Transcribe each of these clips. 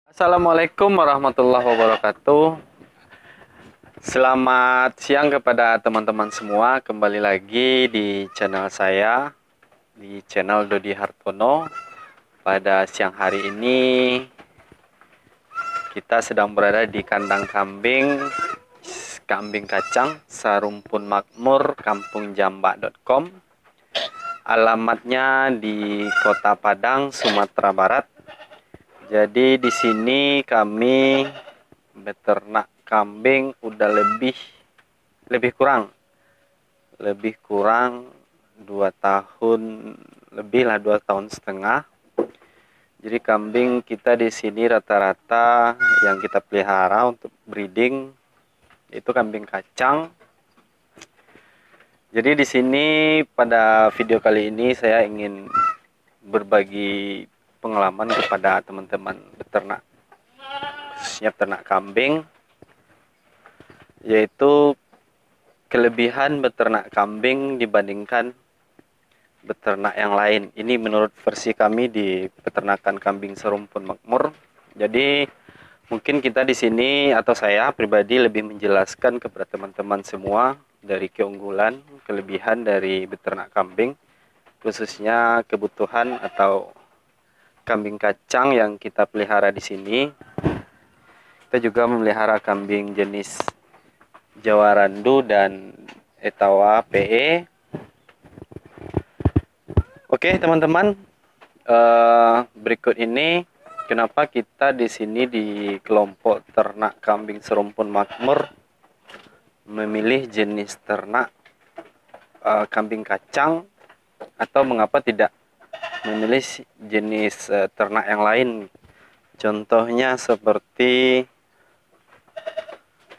Assalamualaikum warahmatullahi wabarakatuh. Selamat siang kepada teman-teman semua. Kembali lagi di channel saya, di channel Dodi Hartono. Pada siang hari ini kita sedang berada di kandang kambing kacang Sarumpun Makmur, kampungjambak.com. Alamatnya di Kota Padang, Sumatera Barat. Jadi di sini kami beternak kambing udah lebih kurang 2 tahun lebih lah, 2 tahun setengah. Jadi kambing kita di sini rata-rata yang kita pelihara untuk breeding itu kambing kacang. Jadi di sini pada video kali ini saya ingin berbagi pengalaman kepada teman-teman beternak, khususnya peternak kambing, yaitu kelebihan beternak kambing dibandingkan beternak yang lain. Ini menurut versi kami di peternakan kambing Sarumpun Makmur. Jadi mungkin kita di sini atau saya pribadi lebih menjelaskan kepada teman-teman semua dari keunggulan, kelebihan dari beternak kambing, khususnya kebutuhan atau kambing kacang yang kita pelihara di sini. Kita juga memelihara kambing jenis Jawa Randu dan Etawa PE. Oke teman-teman, berikut ini kenapa kita di sini di kelompok ternak kambing Sarumpun Makmur memilih jenis ternak kambing kacang, atau mengapa tidak memilih jenis ternak yang lain. Contohnya seperti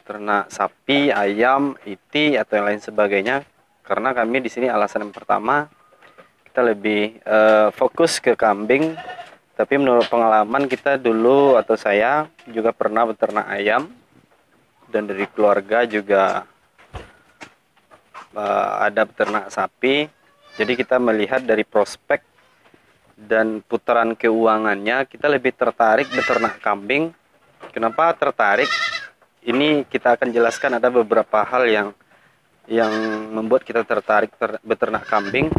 ternak sapi, ayam, iti atau yang lain sebagainya. Karena kami di sini alasan yang pertama, kita lebih fokus ke kambing. Tapi menurut pengalaman kita dulu atau saya juga pernah beternak ayam, dan dari keluarga juga ada beternak sapi. Jadi kita melihat dari prospek dan putaran keuangannya, kita lebih tertarik beternak kambing. Kenapa tertarik? Ini kita akan jelaskan, ada beberapa hal yang membuat kita tertarik beternak kambing.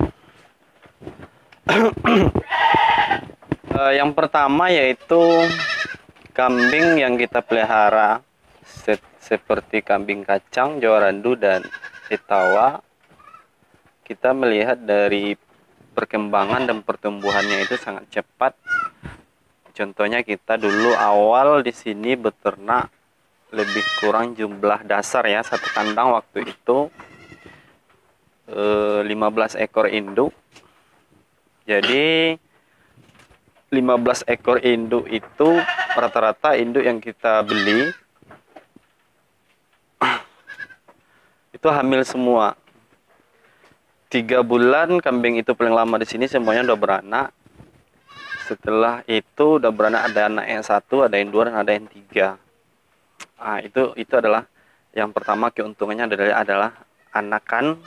Yang pertama yaitu kambing yang kita pelihara seperti kambing kacang, Jawa Randu dan Etawa. Kita melihat dari perkembangan dan pertumbuhannya itu sangat cepat. Contohnya kita dulu awal di sini beternak lebih kurang jumlah dasar ya, satu kandang waktu itu 15 ekor induk. Jadi 15 ekor induk itu rata-rata induk yang kita beli itu hamil semua. 3 bulan kambing itu paling lama di sini semuanya udah beranak. Setelah itu udah beranak, ada anak yang 1, ada yang 2, dan ada yang 3. Itu adalah yang pertama, keuntungannya adalah anakan.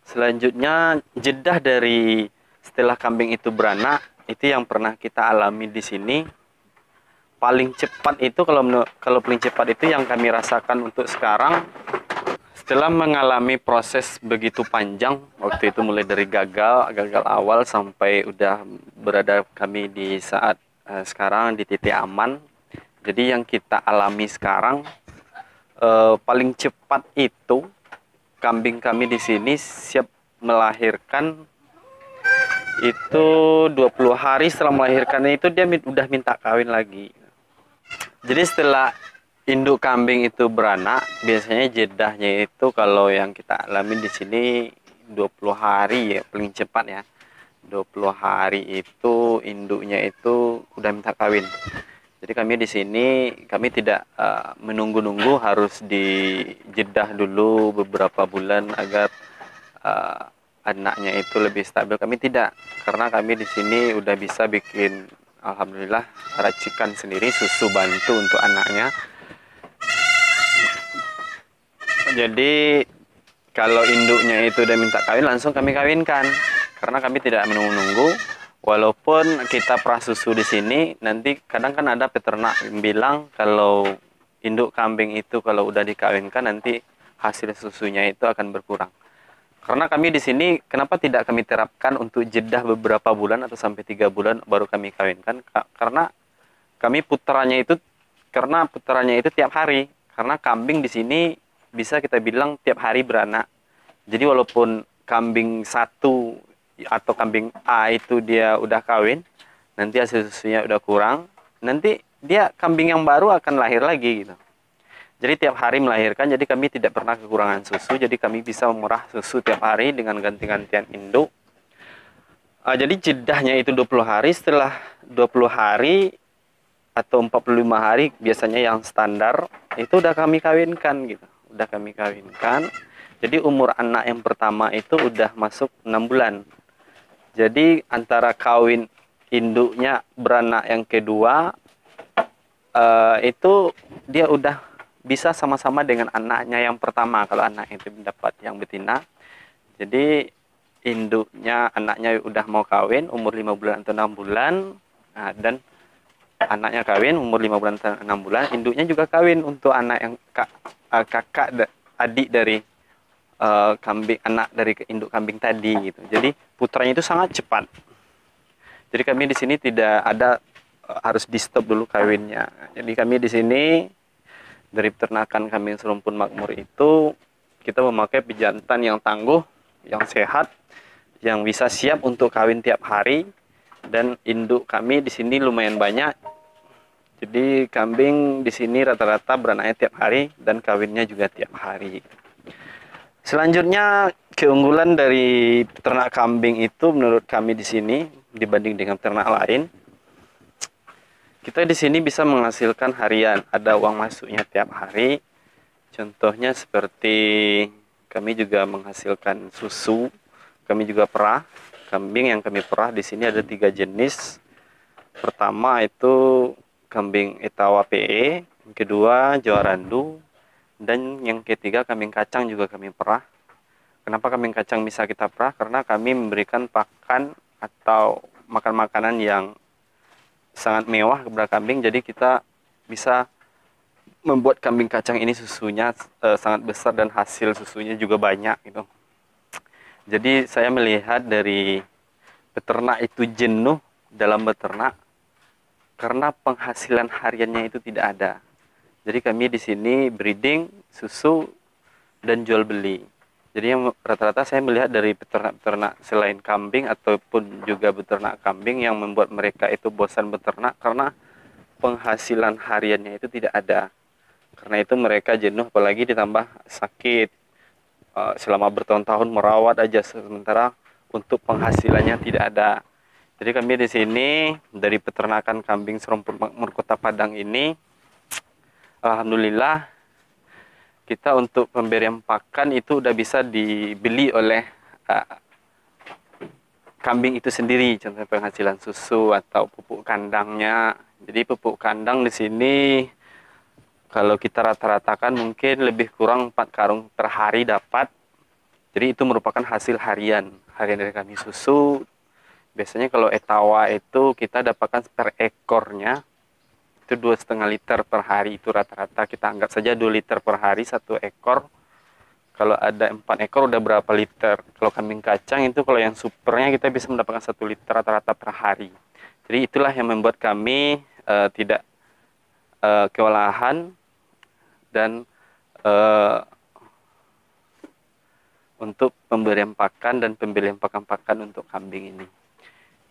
Selanjutnya jedah dari setelah kambing itu beranak, itu yang pernah kita alami di sini. Paling cepat itu kalau paling cepat itu yang kami rasakan untuk sekarang, setelah mengalami proses begitu panjang, waktu itu mulai dari gagal awal sampai udah berada kami di saat sekarang di titik aman. Jadi yang kita alami sekarang paling cepat itu kambing kami di sini siap melahirkan itu 20 hari setelah melahirkannya itu dia udah minta kawin lagi. Jadi setelah induk kambing itu beranak, biasanya jedahnya itu kalau yang kita alami di sini 20 hari ya, paling cepat ya. 20 hari itu induknya itu udah minta kawin. Jadi kami di sini tidak menunggu-nunggu harus dijedah dulu beberapa bulan agar anaknya itu lebih stabil. Kami tidak, karena kami di sini udah bisa bikin, alhamdulillah, racikan sendiri susu bantu untuk anaknya. Jadi kalau induknya itu udah minta kawin, langsung kami kawinkan, karena kami tidak menunggu-nunggu. Walaupun kita perah susu di sini, nanti kadang kan ada peternak yang bilang kalau induk kambing itu kalau udah dikawinkan nanti hasil susunya itu akan berkurang. Karena kami di sini, kenapa tidak kami terapkan untuk jeda beberapa bulan atau sampai 3 bulan baru kami kawinkan? Karena kami putarannya itu tiap hari. Karena kambing di sini bisa kita bilang tiap hari beranak. Jadi walaupun kambing satu atau kambing A itu dia udah kawin, nanti hasil susunya udah kurang, nanti dia kambing yang baru akan lahir lagi gitu. Jadi tiap hari melahirkan, jadi kami tidak pernah kekurangan susu, jadi kami bisa memerah susu tiap hari dengan ganti-gantian induk. Jadi jedahnya itu 20 hari, setelah 20 hari atau 45 hari biasanya yang standar, itu udah kami kawinkan gitu. Udah kami kawinkan. Jadi umur anak yang pertama itu udah masuk 6 bulan. Jadi antara kawin induknya beranak yang kedua, itu dia udah bisa sama-sama dengan anaknya yang pertama kalau anak itu mendapat yang betina. Jadi induknya anaknya udah mau kawin umur 5 bulan atau 6 bulan. Nah, dan anaknya kawin umur 5 bulan atau 6 bulan, induknya juga kawin untuk anak yang kakak adik dari kambing, anak dari induk kambing tadi gitu. Jadi putranya itu sangat cepat. Jadi kami di sini tidak ada harus di stop dulu kawinnya. Jadi kami di sini dari peternakan kambing serumpun makmur itu kita memakai pejantan yang tangguh, yang sehat, yang bisa siap untuk kawin tiap hari, dan induk kami di sini lumayan banyak. Jadi kambing di sini rata-rata beranaknya tiap hari dan kawinnya juga tiap hari. Selanjutnya keunggulan dari peternak kambing itu menurut kami di sini dibanding dengan peternak lain, kita di sini bisa menghasilkan harian, ada uang masuknya tiap hari. Contohnya seperti kami juga menghasilkan susu, kami juga perah. Kambing yang kami perah di sini ada 3 jenis. Pertama itu kambing Etawa PE, yang kedua Jawa Randu, dan yang ketiga kambing kacang juga kami perah. Kenapa kambing kacang bisa kita perah? Karena kami memberikan pakan atau makan makanan yang sangat mewah kepada kambing, jadi kita bisa membuat kambing kacang ini susunya sangat besar dan hasil susunya juga banyak gitu. Jadi saya melihat dari peternak itu jenuh dalam beternak karena penghasilan hariannya itu tidak ada. Jadi kami di sini breeding, susu, dan jual beli. Jadi yang rata-rata saya melihat dari peternak-peternak selain kambing ataupun juga beternak kambing yang membuat mereka itu bosan beternak karena penghasilan hariannya itu tidak ada. Karena itu mereka jenuh, apalagi ditambah sakit. Selama bertahun-tahun merawat aja, sementara untuk penghasilannya tidak ada. Jadi kami di sini dari peternakan kambing serumpun makmur Kota Padang ini, alhamdulillah kita untuk pemberian pakan itu udah bisa dibeli oleh kambing itu sendiri, contohnya penghasilan susu atau pupuk kandangnya. Jadi pupuk kandang di sini kalau kita rata-ratakan mungkin lebih kurang 4 karung per hari dapat. Jadi itu merupakan hasil harian dari kami. Susu biasanya kalau Etawa itu kita dapatkan per ekornya itu 2,5 liter per hari, itu rata-rata kita anggap saja 2 liter per hari 1 ekor. Kalau ada 4 ekor udah berapa liter. Kalau kambing kacang itu kalau yang supernya kita bisa mendapatkan 1 liter rata-rata per hari. Jadi itulah yang membuat kami tidak kewalahan dan untuk pemberian pakan dan pembelian pakan-pakan untuk kambing ini.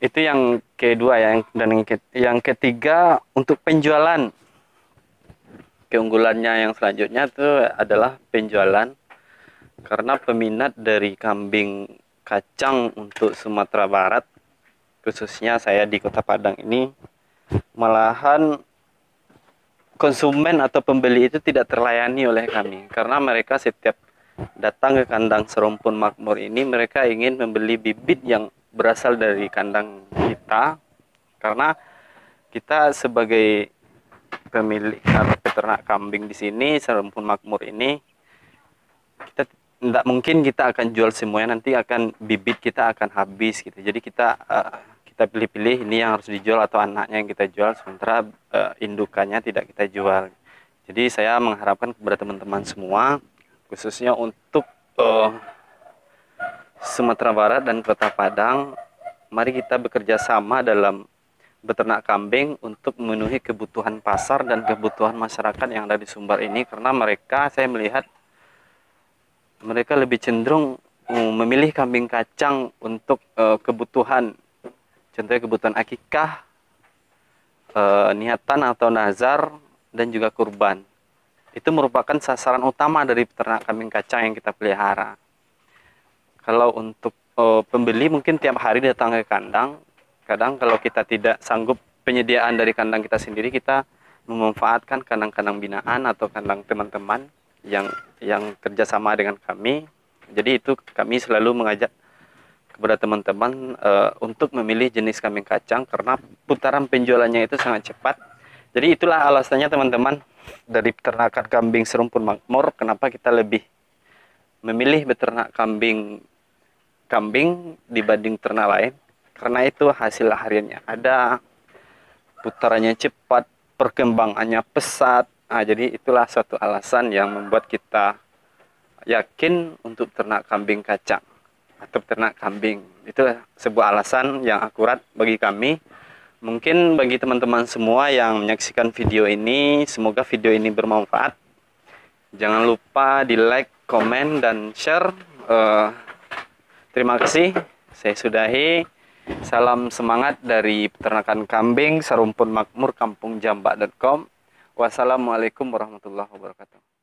Itu yang kedua ya. Dan yang ketiga untuk penjualan. Keunggulannya yang selanjutnya itu adalah penjualan. Karena peminat dari kambing kacang untuk Sumatera Barat, khususnya saya di Kota Padang ini, malahan konsumen atau pembeli itu tidak terlayani oleh kami. Karena mereka setiap datang ke kandang serumpun makmur ini, mereka ingin membeli bibit yang berasal dari kandang kita, karena kita sebagai pemilik atau peternak kambing di sini serumpun makmur ini, kita tidak mungkin kita akan jual semuanya, nanti akan bibit kita akan habis gitu. Jadi kita kita pilih-pilih ini yang harus dijual atau anaknya yang kita jual, sementara indukannya tidak kita jual. Jadi saya mengharapkan kepada teman-teman semua, khususnya untuk Sumatera Barat dan Kota Padang, mari kita bekerja sama dalam beternak kambing untuk memenuhi kebutuhan pasar dan kebutuhan masyarakat yang ada di Sumbar ini, karena mereka, saya melihat mereka lebih cenderung memilih kambing kacang untuk kebutuhan, contohnya kebutuhan akikah, niatan atau nazar, dan juga kurban. Itu merupakan sasaran utama dari peternak kambing kacang yang kita pelihara. Kalau untuk pembeli mungkin tiap hari datang ke kandang. Kadang kalau kita tidak sanggup penyediaan dari kandang kita sendiri, kita memanfaatkan kandang-kandang binaan atau kandang teman-teman yang kerjasama dengan kami. Jadi itu kami selalu mengajak kepada teman-teman untuk memilih jenis kambing kacang karena putaran penjualannya itu sangat cepat. Jadi itulah alasannya teman-teman, dari peternakan kambing serumpun makmur, kenapa kita lebih memilih beternak kambing dibanding ternak lain. Karena itu hasil hariannya ada, putarannya cepat, perkembangannya pesat. Nah, jadi itulah suatu alasan yang membuat kita yakin untuk ternak kambing kacang atau ternak kambing. Itu sebuah alasan yang akurat bagi kami. Mungkin bagi teman-teman semua yang menyaksikan video ini, semoga video ini bermanfaat. Jangan lupa di like, komen, dan share. Terima kasih. Saya sudahi. Salam semangat dari peternakan kambing Serumpun Makmur, Kampung Jambak.com. Wassalamualaikum warahmatullahi wabarakatuh.